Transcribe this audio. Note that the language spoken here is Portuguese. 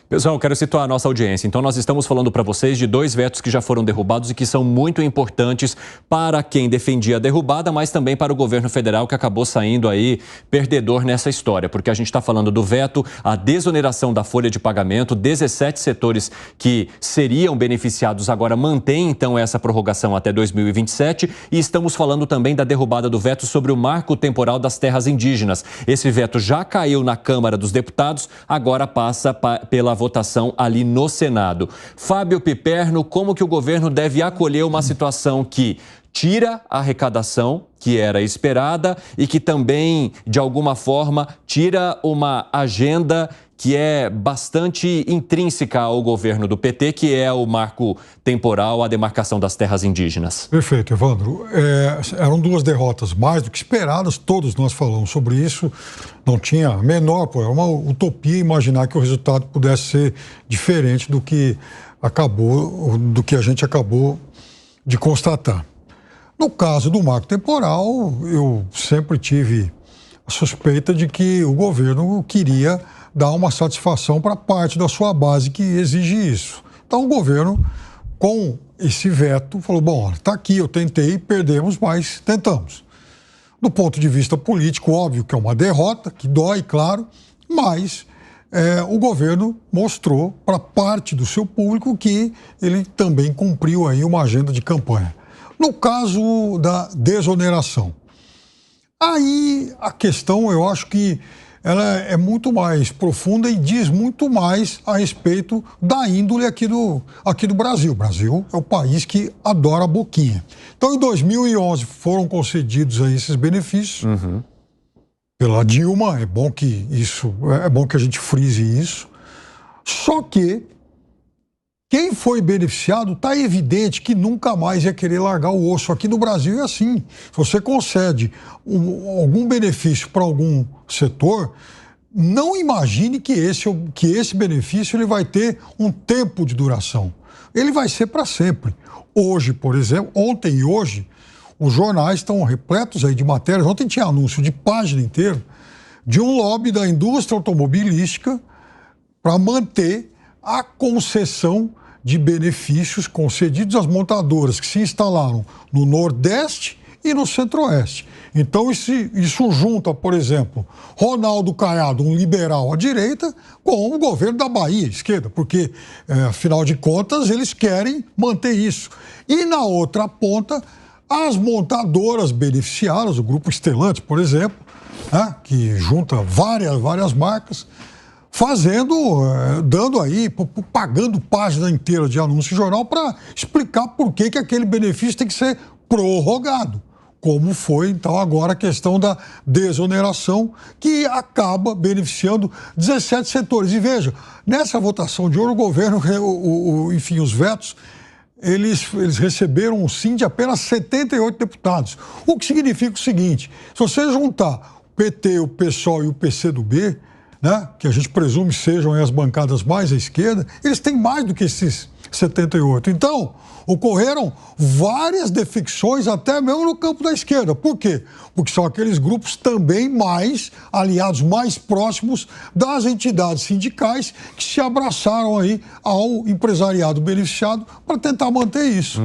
Pessoal, eu quero situar a nossa audiência. Então, nós estamos falando para vocês de dois vetos que já foram derrubados e que são muito importantes para quem defendia a derrubada, mas também para o governo federal, que acabou saindo aí perdedor nessa história. Porque a gente está falando do veto à desoneração da folha de pagamento. 17 setores que seriam beneficiados agora mantêm, então, essa prorrogação até 2027. E estamos falando também da derrubada do veto sobre o marco temporal das terras indígenas. Esse veto já caiu na Câmara dos Deputados, agora passa pela votação ali no Senado. Fábio Piperno, como que o governo deve acolher uma situação que tira a arrecadação que era esperada e que também, de alguma forma, tira uma agenda que é bastante intrínseca ao governo do PT, que é o marco temporal, a demarcação das terras indígenas? Perfeito, Evandro. Eram duas derrotas mais do que esperadas, todos nós falamos sobre isso. Não tinha menor, era uma utopia imaginar que o resultado pudesse ser diferente do que a gente acabou de constatar. No caso do marco temporal, eu sempre tive a suspeita de que o governo queria dar uma satisfação para parte da sua base que exige isso. Então o governo, com esse veto, falou, bom, está aqui, eu tentei, perdemos, mas tentamos. Do ponto de vista político, óbvio que é uma derrota, que dói, claro, mas o governo mostrou para parte do seu público que ele também cumpriu aí uma agenda de campanha. No caso da desoneração, aí a questão, eu acho que ela é muito mais profunda e diz muito mais a respeito da índole aqui do Brasil. O Brasil é o país que adora a boquinha. Então, em 2011, foram concedidos aí esses benefícios pela Dilma. É bom que a gente frise isso. Só que quem foi beneficiado, está evidente que nunca mais ia querer largar o osso. Aqui no Brasil é assim. Se você concede algum benefício para algum setor, não imagine que esse benefício ele vai ter um tempo de duração. Ele vai ser para sempre. Hoje, por exemplo, ontem e hoje, os jornais estão repletos aí de matérias. Ontem tinha anúncio de página inteira de um lobby da indústria automobilística para manter a concessão de benefícios concedidos às montadoras que se instalaram no Nordeste e no Centro-Oeste. Então isso junta, por exemplo, Ronaldo Caiado, um liberal à direita, com o governo da Bahia, à esquerda, porque, afinal de contas, eles querem manter isso. E na outra ponta, as montadoras beneficiadas, o Grupo Stellantis, por exemplo, que junta várias marcas, dando aí, pagando página inteira de anúncio em jornal para explicar por que aquele benefício tem que ser prorrogado. Como foi, então, agora a questão da desoneração, que acaba beneficiando 17 setores. E veja, nessa votação de hoje, o governo, enfim, os vetos, eles receberam um sim de apenas 78 deputados. O que significa o seguinte, se você juntar o PT, o PSOL e o PCdoB, que a gente presume sejam as bancadas mais à esquerda, eles têm mais do que esses 78. Então, ocorreram várias defecções, até mesmo no campo da esquerda. Por quê? Porque são aqueles grupos também mais aliados, mais próximos das entidades sindicais que se abraçaram aí ao empresariado beneficiado para tentar manter isso.